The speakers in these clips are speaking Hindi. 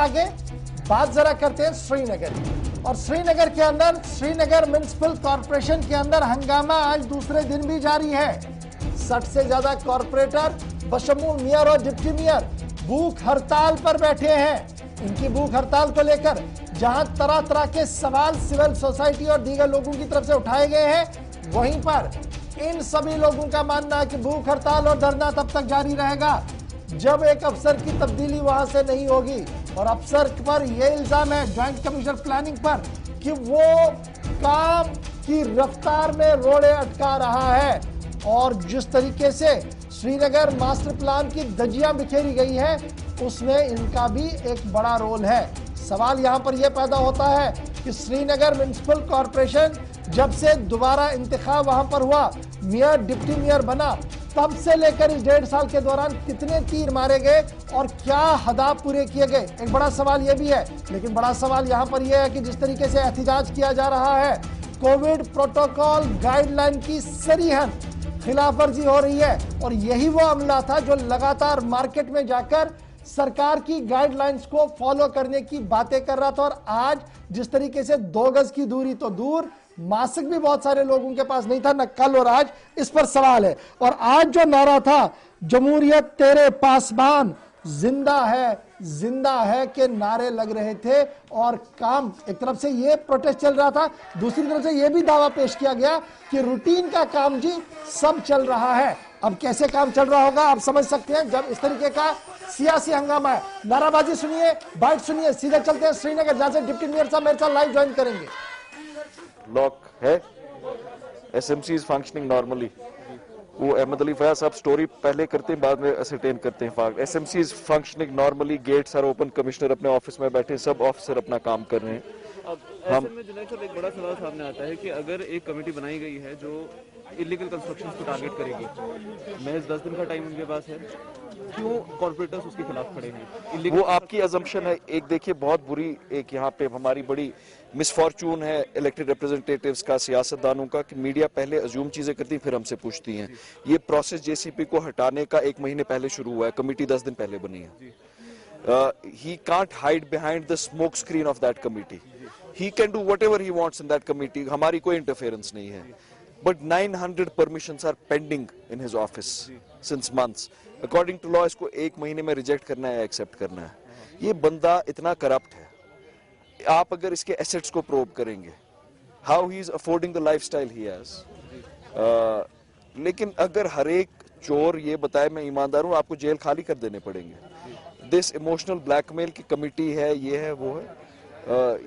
आगे बात जरा करते हैं श्रीनगर की। और श्रीनगर के अंदर श्रीनगर म्युनिसिपल कॉरपोरेशन के अंदर हंगामा आज दूसरे दिन भी जारी है। 60 से ज्यादा कॉरपोरेटर बशमूल मेयर और डिप्टी मेयर भूख हड़ताल पर बैठे हैं। इनकी भूख हड़ताल को लेकर जहां तरह तरह के सवाल सिविल सोसाइटी और दीगर लोगों की तरफ से उठाए गए हैं, वहीं पर इन सभी लोगों का मानना है कि भूख हड़ताल और धरना तब तक जारी रहेगा जब एक अफसर की तब्दीली वहां से नहीं होगी। और अफसर पर यह इल्जाम है ज्वाइंट कमिश्नर प्लानिंग पर कि वो काम की रफ्तार में रोड़े अटका रहा है। और जिस तरीके से श्रीनगर मास्टर प्लान की धज्जियां बिखेरी गई है, उसमें इनका भी एक बड़ा रोल है। सवाल यहां पर यह पैदा होता है कि श्रीनगर म्युनिसिपल कॉरपोरेशन जब से दोबारा इंतखाब वहां पर हुआ, मेयर डिप्टी मेयर बना, तब से लेकर इस 1.5 साल के दौरान कितने तीर मारे गए और क्या हदाफ पूरे किए गए, एक बड़ा सवाल यह भी है। लेकिन बड़ा सवाल यहां पर यह है कि जिस तरीके से एहतिजाज किया जा रहा है, कोविड प्रोटोकॉल गाइडलाइन की सरीहन खिलाफ वर्जी हो रही है। और यही वो अमला था जो लगातार मार्केट में जाकर सरकार की गाइडलाइंस को फॉलो करने की बातें कर रहा था। और आज जिस तरीके से 2 गज की दूरी तो दूर, मास्क भी बहुत सारे लोगों के पास नहीं था, न कल और आज, इस पर सवाल है। और आज जो नारा था जमहूरियत तेरे पासबान जिंदा है के नारे लग रहे थे। और काम एक तरफ से ये प्रोटेस्ट चल रहा था, दूसरी तरफ से ये भी दावा पेश किया गया कि रूटीन का काम जी सब चल रहा है। अब कैसे काम चल रहा होगा आप समझ सकते हैं जब इस तरीके का सियासी हंगामा है। नाराबाजी सुनिए, बाइट सुनिए, सीधे चलते हैं श्रीनगर, जहां से डिप्टी मेयर साहब मेरे साथ लाइव ज्वाइन करेंगे। लॉक है, एसएमसी इज फंक्शनिंग नॉर्मली। वो अहमद अली फयाज साहब स्टोरी पहले करते हैं, बाद में असरटेन करते हैं fact. SMC is functioning normally, gates are open, commissioner अपने ऑफिस में बैठे, सब ऑफिसर अपना काम कर रहे हैं। अब ऐसे में जुनैद साहब एक बड़ा सवाल सामने आता है कि अगर एक कमेटी बनाई गई है जो इलीगल कंस्ट्रक्शन को टारगेट करेगी, महज 10 दिन का टाइम उनके पास है, क्यों कॉर्पोरेटर्स उसके खिलाफ खड़े हैं? वो आपकी अजम्पशन है। एक देखिए बहुत बुरी एक यहाँ पे हमारी बड़ी मिसफॉर्चून है इलेक्टेड रिप्रेजेंटेटिव्स का, सियासतदानों का, कि मीडिया पहले अज्यूम चीजें करती फिर हमसे पूछती हैं। ये प्रोसेस जेसीपी को हटाने का 1 महीने पहले शुरू हुआ है, कमेटी 10 दिन पहले बनी है। He can't hide behind the smoke screen of that committee. He can do whatever he wants in that committee, हमारी कोई इंटरफेरेंस नहीं है। But 900 permissions are pending in his office since months. According to law इसको 1 महीने में रिजेक्ट करना है या एक्सेप्ट करना है। ये बंदा इतना करप्ट है, आप अगर इसके एसेट्स को प्रोब करेंगे, how he is affording the lifestyle he has. लेकिन अगर हर एक चोर ये बताए मैं ईमानदार हूं, आपको जेल खाली कर देने पड़ेंगे। दिस इमोशनल ब्लैकमेल की कमिटी है, ये है वो है,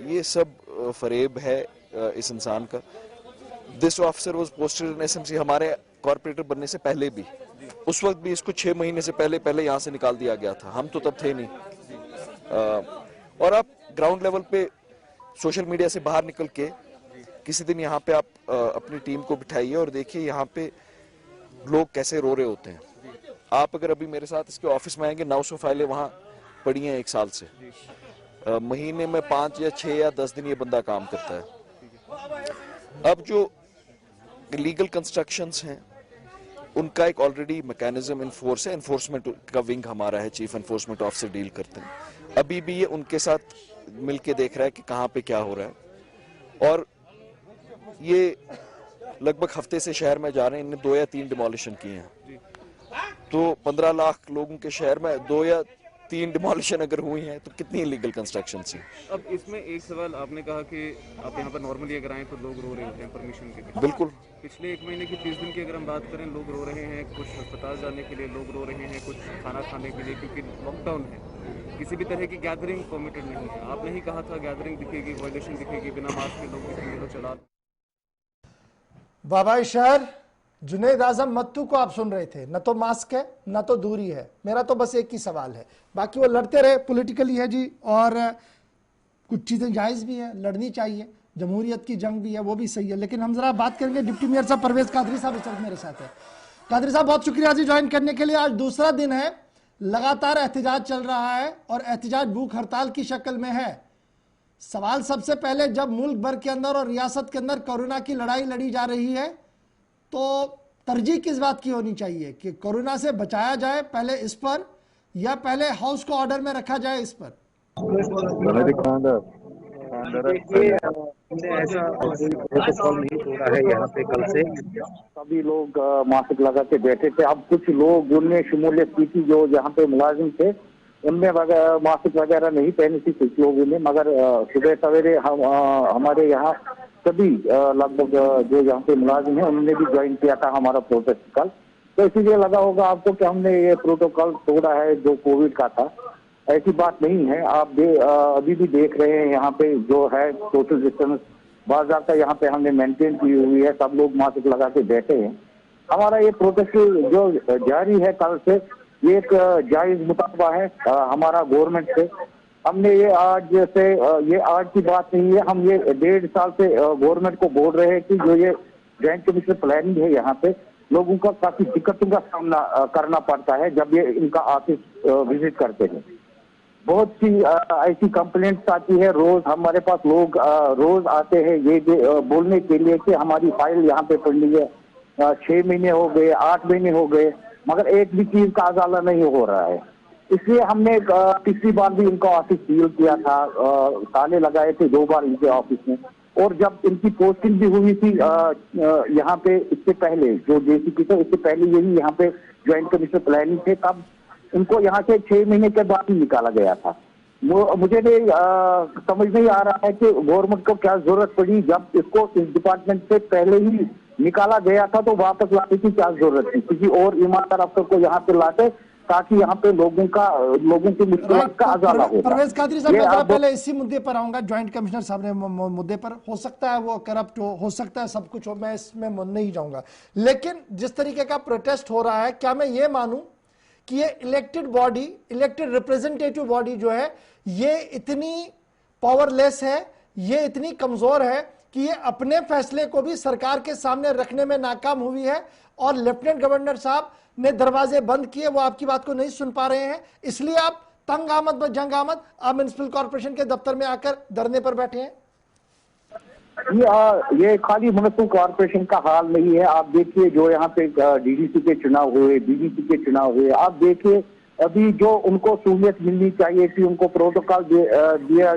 ये सब फरेब है इस इंसान का। This officer was posted in SMC हमारे कॉर्पोरेटर बनने से पहले भी, उस वक्त भी इसको 6 महीने से पहले यहाँ से निकाल दिया गया था, हम तो तब थे नहीं। और आप ग्राउंड लेवल पे सोशल मीडिया से बाहर निकल के किसी दिन यहाँ पे आप अपनी टीम को बिठाइए और देखिए यहाँ पे लोग कैसे रो रहे होते हैं। आप अगर अभी मेरे साथ इसके ऑफिस में आएंगे, 900 फाइलें वहाँ पड़ी हैं 1 साल से। महीने में 5 या 6 या 10 दिन ये बंदा काम करता है। अब जो इलीगल कंस्ट्रक्शंस हैं उनका एक ऑलरेडी मैकेनिज्म इन फोर्स है, एनफोर्समेंट का विंग हमारा है, चीफ एनफोर्समेंट ऑफिसर डील करते हैं। अभी भी ये उनके साथ मिलके देख रहा है कि कहाँ पे क्या हो रहा है। और ये लगभग हफ्ते से शहर में जा रहे हैं, इनने 2 या 3 डिमोलिशन किए हैं। तो 15 लाख लोगों के शहर में 2 या 3 डिमोलिशन अगर हुई हैं तो कितनी इलीगल कंस्ट्रक्शन थी। अब इसमें एक सवाल आपने कहा कि आप यहाँ पर नॉर्मली अगर आए तो लोग रो रहे होते हैं परमिशन के लिए। बिल्कुल। पिछले 1 महीने की 30 दिन की अगर हम बात करें, लोग रो रहे हैं, कुछ अस्पताल जाने के लिए लोग रो रहे हैं, कुछ खाना खाने के लिए, क्योंकि लॉकडाउन है, किसी भी तरह की गैदरिंग परमिटेड नहीं है। आपने ही कहा था गैदरिंग दिखेगी, वायलेशन दिखेगी, बिना मास्क के लोग दिखेंगे तो चला। बाबाई शहर जुनैद आजम मत्तू को आप सुन रहे थे, न तो मास्क है न तो दूरी है। मेरा तो बस एक ही सवाल है, बाकी वो लड़ते रहे, पॉलिटिकली है जी, और कुछ चीज़ें जायज़ भी है, लड़नी चाहिए, जमहूरियत की जंग भी है, वो भी सही है। लेकिन हम जरा बात करेंगे डिप्टी मेयर साहब परवेज कादरी साहब इस वक्त मेरे साथ है। कादरी साहब बहुत शुक्रिया जी ज्वाइन करने के लिए। आज दूसरा दिन है, लगातार एहतिजाज चल रहा है और एहतिजाज भूख हड़ताल की शक्ल में है। सवाल सबसे पहले, जब मुल्क भर के अंदर और रियासत के अंदर कोरोना की लड़ाई लड़ी जा रही है तो तरजीह किस बात की होनी चाहिए कि कोरोना से बचाया जाए पहले इस पर, या पहले हाउस को ऑर्डर में रखा जाए इस पर? देखिए हमने ऐसा कोई प्रोटोकॉल नहीं तोड़ा है यहाँ पे कल से। सभी लोग मास्क लगा के बैठे थे। अब कुछ लोग उनने शमूलियत की थी जो यहाँ पे मुलाजिम थे, उनने मास्क वगैरह नहीं पहनी थी कुछ लोगों ने, मगर सुबह सवेरे हमारे यहाँ सभी लगभग जो यहाँ पे मुलाजिम है उन्होंने भी ज्वाइन किया था हमारा प्रोटेस्ट कल। तो इसीलिए लगा होगा आपको कि हमने ये प्रोटोकॉल तोड़ा है जो कोविड का था। ऐसी बात नहीं है। आप अभी भी देख रहे हैं यहाँ पे जो है सोशल डिस्टेंस बाज़ाब्ता यहाँ पे हमने मेंटेन की हुई है। सब लोग मास्क लगा के बैठे हैं। हमारा ये प्रोटेस्ट जो जारी है कल से, ये एक जायज मुतालबा है हमारा गवर्नमेंट से। हमने ये आज की बात नहीं है, हम ये 1.5 साल से गवर्नमेंट को बोल रहे हैं कि जो ये जॉइंट कमिश्नर प्लानिंग है यहाँ पे लोगों का काफी दिक्कतों का सामना करना पड़ता है जब ये इनका ऑफिस विजिट करते हैं। बहुत सी ऐसी कंप्लेंट्स आती है रोज हमारे पास। लोग रोज आते हैं ये बोलने के लिए कि हमारी फाइल यहाँ पे पड़ी है, 6 महीने हो गए, 8 महीने हो गए, मगर एक भी चीज का अजाला नहीं हो रहा है। इसलिए हमने पिछली बार भी इनका ऑफिस सील किया था, ताले लगाए थे 2 बार इनके ऑफिस में। और जब इनकी पोस्टिंग भी हुई थी यहाँ पे, इससे पहले जो जेसीपी थे इससे पहले यही यहाँ पे ज्वाइंट कमिश्नर प्लानिंग थे, तब इनको यहाँ से 6 महीने के बाद ही निकाला गया था। मुझे समझ नहीं आ रहा है कि गवर्नमेंट को क्या जरूरत पड़ी जब इसको इस डिपार्टमेंट से पहले ही निकाला गया था तो वापस लाने की क्या जरूरत थी। किसी और ईमानदार अफसर को यहाँ पे लाते ताकि यहाँ पे लोगों की मुश्किलात का अजाला हो। परवेज कादरी साहब, मैं पहले इसी मुद्दे पर आऊंगा। ज्वाइंट कमिश्नर साहब ने मुद्दे पर, हो सकता है वो करप्ट हो सकता है सब कुछ हो, मैं इसमें नहीं जाऊंगा, लेकिन जिस तरीके का प्रोटेस्ट हो रहा है, क्या मैं ये मानूं कि ये elected body, elected representative body जो है ये इतनी पावरलेस है, ये इतनी कमजोर है कि ये अपने फैसले को भी सरकार के सामने रखने में नाकाम हुई है और लेफ्टिनेंट गवर्नर साहब ने दरवाजे बंद किए, वो आपकी बात को नहीं सुन पा रहे हैं, इसलिए आप तंग आमद व जंग आमद आप म्युनिसिपल कॉर्पोरेशन के दफ्तर में आकर धरने पर बैठे हैं। ये खाली म्युनिसिपल कॉर्पोरेशन का हाल नहीं है। आप देखिए जो यहाँ पे डीडीसी के चुनाव हुए, बीडीसी के चुनाव हुए, आप देखिए अभी जो उनको सहूलियत मिलनी चाहिए थी, उनको प्रोटोकॉल दिया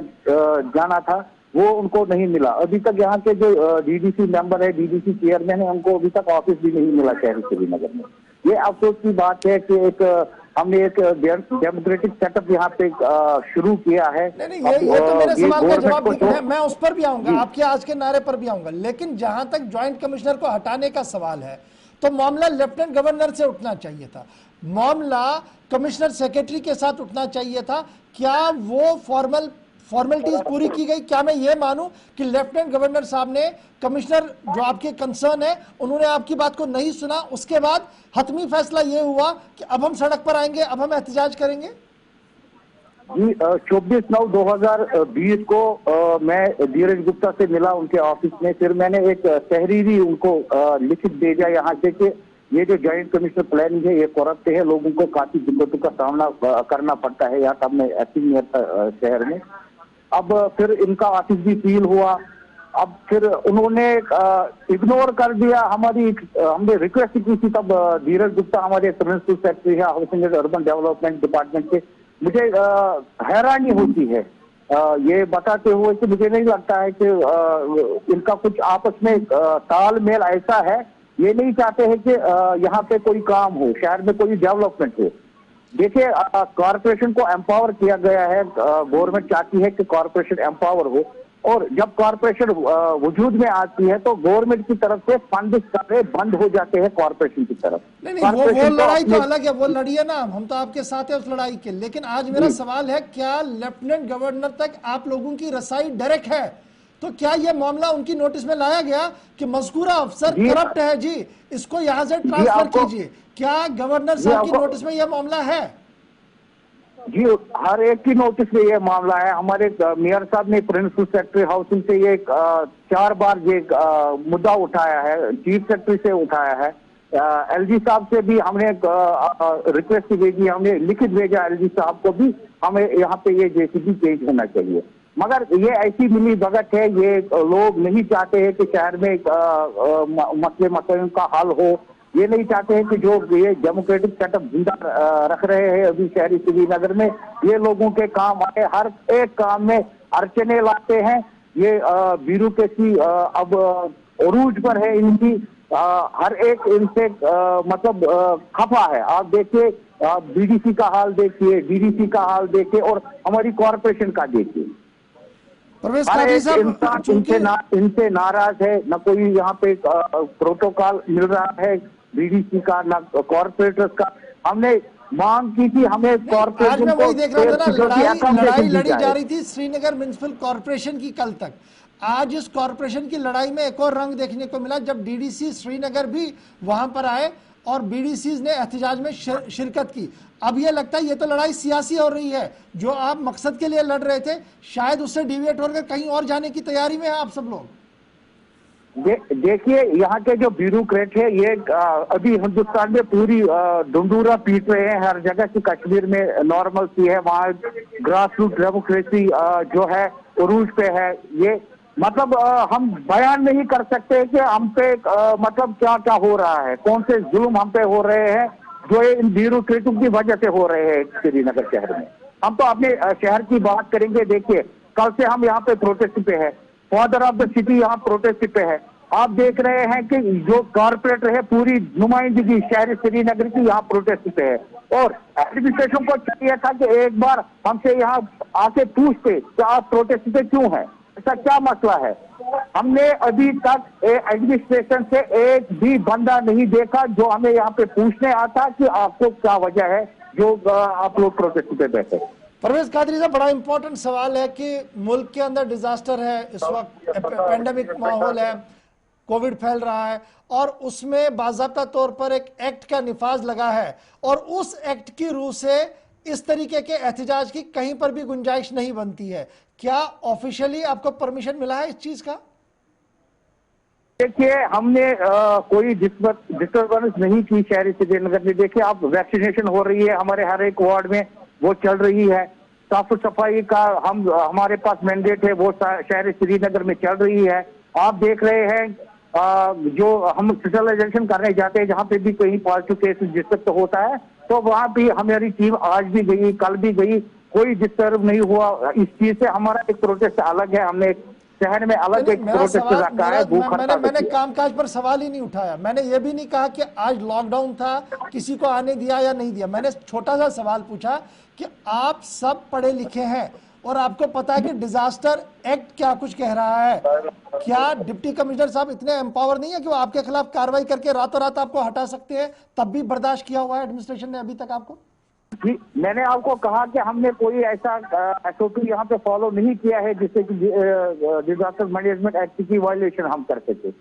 जाना था, वो उनको नहीं मिला। अभी तक यहाँ के जो डीडीसी मेंबर है, डीडीसी चेयरमैन है, उनको अभी तक ऑफिस भी नहीं मिला शहरी श्रीनगर में। ये अफसोस की बात है कि हमने एक डेमोक्रेटिक सेटअप यहाँ पे शुरू किया है। नहीं, ये तो मेरे सवाल का जवाब, मैं उस पर भी आऊंगा, आपके आज के नारे पर भी आऊंगा, लेकिन जहां तक ज्वाइंट कमिश्नर को हटाने का सवाल है तो मामला लेफ्टिनेंट गवर्नर से उठना चाहिए था, मामला कमिश्नर सेक्रेटरी के साथ उठना चाहिए था। क्या वो फॉर्मेलिटीज पूरी की गई? क्या मैं ये मानूं कि लेफ्टिनेंट गवर्नर साहब ने कमिश्नर जो आपके कंसर्न है उन्होंने आपकी बात को नहीं सुना, उसके बाद हतमी फैसला ये हुआ कि अब हम सड़क पर आएंगे, अब हम एहतजाज करेंगे? जी 24/9/2020 को मैं धीरज गुप्ता से मिला उनके ऑफिस में। फिर मैंने एक तहरीरी उनको लिखित भेजा यहाँ से कि ये जो ज्वाइंट कमिश्नर प्लानिंग है ये करप्ट है, लोगों को काफी दिक्कतों का सामना करना पड़ता है यहाँ तब मैं शहर में। अब फिर इनका ऑफिस भी सील हुआ। अब फिर उन्होंने इग्नोर कर दिया हमने रिक्वेस्ट की थी तब धीरज गुप्ता हमारे प्रिंसिपल सेक्रेटरी है housing and urban development department के। मुझे हैरानी होती है ये बताते हुए कि मुझे नहीं लगता है कि इनका कुछ आपस में तालमेल ऐसा है, ये नहीं चाहते हैं कि यहाँ पे कोई काम हो, शहर में कोई डेवलपमेंट हो। देखिए कॉरपोरेशन को एम्पावर किया गया है, गवर्नमेंट चाहती है कि कॉरपोरेशन एम्पावर हो, और जब कॉरपोरेशन वजूद में आती है तो गवर्नमेंट की तरफ से फंड बंद हो जाते हैं कॉरपोरेशन की तरफ। नहीं, वो लड़ाई तो अलग है, वो लड़िए ना, हम तो आपके साथ है उस लड़ाई के। लेकिन आज मेरा सवाल है, क्या लेफ्टिनेंट गवर्नर तक आप लोगों की रसाई डायरेक्ट है? तो क्या यह मामला उनकी नोटिस में लाया गया कि मजकूरा अफसर करप्ट है जी, इसको यहां से ट्रांसफर कीजिए? क्या गवर्नर साहब की नोटिस में यह मामला है? जी हर एक की नोटिस में ये मामला है। हमारे मेयर साहब ने प्रिंसिपल सेक्रेटरी हाउसिंग से ये 4 बार ये मुद्दा उठाया है, चीफ सेक्रेटरी से उठाया है, एलजी साहब से भी हमने रिक्वेस्ट भेजी, हमने लिखित भेजा एलजी साहब को भी, हमें यहाँ पे ये जेसीबी चेंज होना चाहिए। मगर ये ऐसी मिली भगत है, ये लोग नहीं चाहते हैं कि शहर में मसले का हल हो, ये नहीं चाहते हैं कि जो ये डेमोक्रेटिक सेटअप जिंदा रख रहे हैं अभी शहरी श्रीनगर में, ये लोगों के काम आए, हर एक काम में अड़चने लाते हैं। ये ब्यूरोक्रेसी अब उरूज पर है इनकी, हर एक इनसे मतलब खफा है। आप देखिए, बीडीसी का हाल देखिए, डीडीसी का हाल देखिए और हमारी कॉरपोरेशन का देखिए। परवेज हर कादरी एक साहब, इंसान चूंकि इनसे नाराज है, न कोई यहाँ पे प्रोटोकॉल मिल रहा है बीडीसी का, न कॉर्पोरेटर्स का। हमने मांग की थी, हमें आज कॉर्पोरेशन मैं वही देख रहा था ना, लड़ाई लड़ी जा जाए। रही थी श्रीनगर म्युनिसिपल कॉर्पोरेशन की कल तक। आज इस कॉर्पोरेशन की लड़ाई में एक और रंग देखने को मिला जब डीडीसी श्रीनगर भी वहां पर आए और बीडीसी ने एहतजाज में शिरकत की। अब ये लगता है ये तो लड़ाई सियासी हो रही है, जो आप मकसद के लिए लड़ रहे थे शायद उससे डिविएट होकर कहीं और जाने की तैयारी में है आप सब लोग। देखिए, यहाँ के जो ब्यूरोक्रेट है ये अभी हिंदुस्तान में पूरी ढूंढूरा पीट रहे हैं हर जगह से। कश्मीर में नॉर्मल सी है, वहाँ ग्रास रूट डेमोक्रेसी जो है उरूज पे है। ये मतलब हम बयान नहीं कर सकते कि हम पे मतलब क्या क्या हो रहा है, कौन से जुल्म हम पे हो रहे हैं जो इन ब्यूरोक्रेटों की वजह से हो रहे हैं श्रीनगर शहर में। हम तो अपने शहर की बात करेंगे। देखिए, कल से हम यहाँ पे प्रोटेस्ट पे है, फादर ऑफ द सिटी यहाँ प्रोटेस्ट पे है। आप देख रहे हैं कि जो कॉर्पोरेटर है पूरी नुमाइंदगी शहरी श्रीनगर की यहाँ प्रोटेस्ट पे है। और एडमिनिस्ट्रेशन को चाहिए था कि एक बार हमसे यहाँ आके पूछते कि आप प्रोटेस्ट पे क्यों हैं, ऐसा क्या मसला है। हमने अभी तक एडमिनिस्ट्रेशन से एक भी बंदा नहीं देखा जो हमें यहाँ पे पूछने आता कि आपको क्या वजह है जो आप लोग प्रोटेस्ट पे बैठे। परवेज कादरी साहब, बड़ा इंपॉर्टेंट सवाल है कि मुल्क के अंदर डिजास्टर है, इस वक्त पेंडेमिक माहौल है, कोविड फैल रहा है और उसमें बाज़ाब्ता तौर पर एक एक्ट का निफाज लगा है और उस एक्ट की रूह से इस तरीके के एहतजाज की कहीं पर भी गुंजाइश नहीं बनती है। क्या ऑफिशियली आपको परमिशन मिला है इस चीज का? देखिए, हमने कोई डिस्टर्बेंस नहीं की शहरी श्रीनगर में। देखिए, आप वैक्सीनेशन हो रही है हमारे हर एक वार्ड में, वो चल रही है। साफ सफाई का हमारे पास मैंडेट है, वो शहरी श्रीनगर में चल रही है। आप देख रहे हैं जो हम सोशलाइजेशन करने जाते हैं, जहाँ पे भी कहीं पॉजिटिव केस डिस्टर्ब होता है तो वहाँ भी हमारी टीम आज भी गई, कल भी गई, कोई डिस्टर्ब नहीं हुआ। इस चीज से हमारा एक प्रोटेस्ट अलग है, हमने शहर में अलग एक प्रोटेस्ट रखा है। मैंने कामकाज पर सवाल ही नहीं उठाया, मैंने ये भी नहीं कहा कि आज लॉकडाउन था किसी को आने दिया या नहीं दिया। मैंने छोटा सा सवाल पूछा कि आप सब पढ़े लिखे हैं और आपको पता है कि डिजास्टर एक्ट क्या कुछ कह रहा है। क्या डिप्टी कमिश्नर साहब इतने एम्पावर नहीं है कि वो आपके खिलाफ कार्रवाई करके रातों रात आपको हटा सकते हैं? तब भी बर्दाश्त किया हुआ है एडमिनिस्ट्रेशन ने अभी तक आपको? जी, मैंने आपको कहा कि हमने कोई ऐसा एसओपी यहाँ पे फॉलो नहीं किया है जिससे कि डिजास्टर मैनेजमेंट एक्ट की वायलेशन हम करते थे।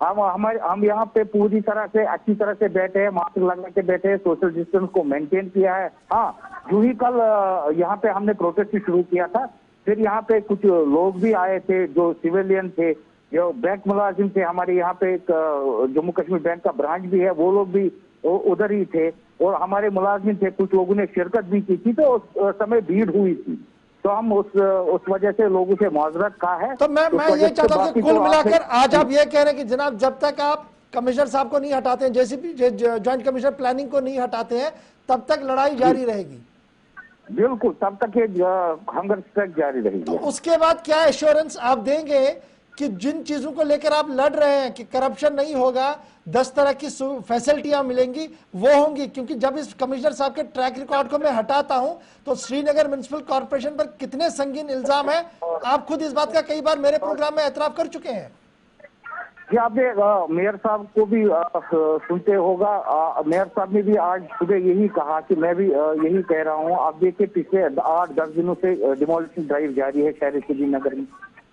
हम यहाँ पे पूरी तरह से अच्छी तरह से बैठे हैं, मास्क लगा के बैठे हैं, सोशल डिस्टेंस को मेंटेन किया है। हाँ, जो ही कल यहाँ पे हमने प्रोटेस्ट शुरू किया था, फिर यहाँ पे कुछ लोग भी आए थे जो सिविलियन थे, जो बैंक मुलाजिम थे। हमारे यहाँ पे एक जम्मू कश्मीर बैंक का ब्रांच भी है, वो लोग भी उधर ही थे और हमारे मुलाजिम थे। कुछ लोगों ने शिरकत भी की थी, तो उस समय भीड़ हुई थी, तो हम उस वजह से लोगों से माजरत कहा है। तो मैं ये चाहता हूं कि कुल मिलाकर आज आप ये कह रहे हैं कि जनाब जब तक आप कमिश्नर साहब को नहीं हटाते हैं, जेसीपी ज्वाइंट कमिश्नर प्लानिंग को नहीं हटाते हैं, तब तक लड़ाई जारी रहेगी? बिल्कुल, तब तक ये हंगर स्ट्राइक जारी रहेगी। तो उसके बाद क्या एश्योरेंस आप देंगे कि जिन चीजों को लेकर आप लड़ रहे हैं कि करप्शन नहीं होगा, 10 तरह की फैसिलिटियां मिलेंगी, वो होंगी? क्योंकि जब इस कमिश्नर साहब के ट्रैक रिकॉर्ड को मैं हटाता हूं तो श्रीनगर म्युनिसिपल कॉर्पोरेशन पर कितने संगीन इल्जाम है, आप खुद इस बात का कई बार मेरे प्रोग्राम में एतराफ कर चुके हैं। जी, आपने मेयर साहब को भी सुनते होगा, मेयर साहब ने भी आज सुबह यही कहा कि मैं भी यही कह रहा हूँ। आप देखिए, पिछले 8-10 दिनों से डिमोलिशन ड्राइव जारी है शहरी श्रीनगर में।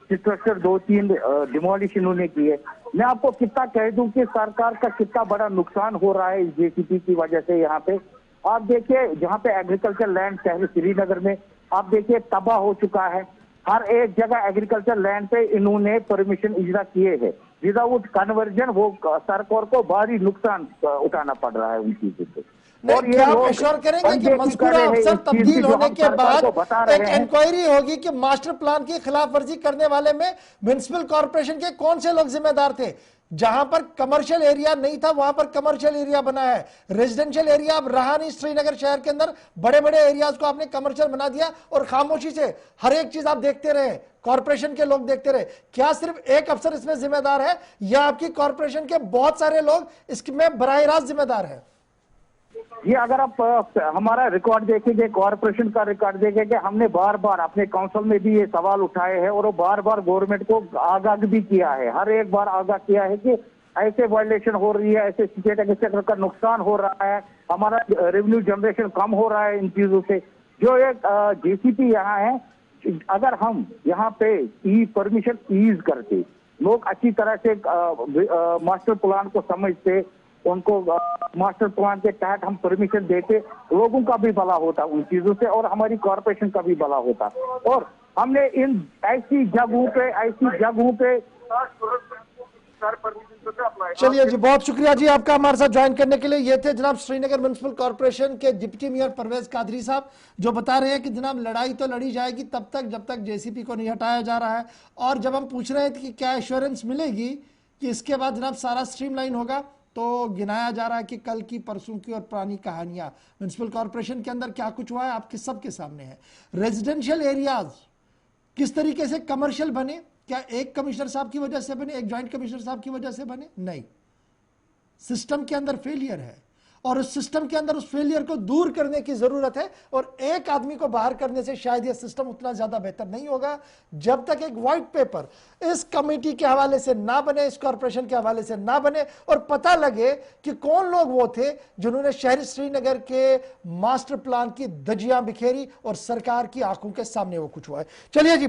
स्ट्रक्चर 2-3 डिमोलिश इन्होंने की है। मैं आपको कितना कह दूं कि सरकार का कितना बड़ा नुकसान हो रहा है इस जेसीपी की वजह से। यहाँ पे आप देखिए, जहाँ पे एग्रीकल्चर लैंड शहरी श्रीनगर में आप देखिए तबाह हो चुका है। हर एक जगह एग्रीकल्चर लैंड पे इन्होंने परमिशन इजरा किए हैं, विदाउट कन्वर्जन वो सरकार को भारी नुकसान उठाना पड़ रहा है उन चीजों से। और ये आप एश्योर करेंगे कि मज़कूरा अफसर तब्दील होने के बाद एक इंक्वायरी होगी कि मास्टर प्लान की खिलाफ वर्जी करने वाले में म्युनिसिपल कॉर्पोरेशन के कौन से लोग जिम्मेदार थे? जहां पर कमर्शियल एरिया नहीं था वहां पर कमर्शियल एरिया बना है, रेजिडेंशियल एरिया अब रहा नहीं। श्रीनगर शहर के अंदर बड़े बड़े एरियाज को आपने कमर्शियल बना दिया और खामोशी से हर एक चीज आप देखते रहे, कॉर्पोरेशन के लोग देखते रहे। क्या सिर्फ एक अफसर इसमें जिम्मेदार है या आपकी कॉर्पोरेशन के बहुत सारे लोग इसमें बराह रास्त जिम्मेदार है? ये अगर आप हमारा रिकॉर्ड देखेंगे, कॉर्पोरेशन का रिकॉर्ड देखेंगे, हमने बार बार अपने काउंसिल में भी ये सवाल उठाए हैं और वो बार बार गवर्नमेंट को आगाह भी किया है, हर एक बार आगाह किया है कि ऐसे वायलेशन हो रही है, ऐसे स्टेट सेक्टर का नुकसान हो रहा है, हमारा रेवेन्यू जनरेशन कम हो रहा है इन चीजों से। जो एक जेसीपी यहाँ है, अगर हम यहाँ पे परमिशन ईज करते, लोग अच्छी तरह से मास्टर प्लान को समझते, उनको मास्टर प्लान के तहत हम परमिशन देते, लोगों का भी भला होता उन चीजों से और हमारी कॉर्पोरेशन का भी भला होता। और हमने इन ऐसी जगहों पे चलिए जी, बहुत शुक्रिया जी आपका हमारे साथ ज्वाइन करने के लिए। ये थे जनाब श्रीनगर म्युनिसिपल कॉर्पोरेशन के डिप्टी मेयर परवेज कादरी साहब, जो बता रहे हैं कि जनाब लड़ाई तो लड़ी जाएगी तब तक जब तक जेसीपी को नहीं हटाया जा रहा है। और जब हम पूछ रहे थे कि क्या एश्योरेंस मिलेगी कि इसके बाद जनाब सारा स्ट्रीमलाइन होगा, तो गिनाया जा रहा है कि कल की, परसों की और पुरानी कहानियां म्युनिसिपल कॉर्पोरेशन के अंदर क्या कुछ हुआ है आपके सबके सामने है। रेजिडेंशियल एरियाज किस तरीके से कमर्शियल बने, क्या एक कमिश्नर साहब की वजह से बने, एक जॉइंट कमिश्नर साहब की वजह से बने? नहीं, सिस्टम के अंदर फेलियर है और उस सिस्टम के अंदर उस फेलियर को दूर करने की जरूरत है। और एक आदमी को बाहर करने से शायद यह सिस्टम उतना ज्यादा बेहतर नहीं होगा जब तक एक व्हाइट पेपर इस कमेटी के हवाले से ना बने, इस कॉर्पोरेशन के हवाले से ना बने और पता लगे कि कौन लोग वो थे जिन्होंने शहरी श्रीनगर के मास्टर प्लान की धज्जियां बिखेरी और सरकार की आंखों के सामने वो कुछ हुआ है। चलिए जी।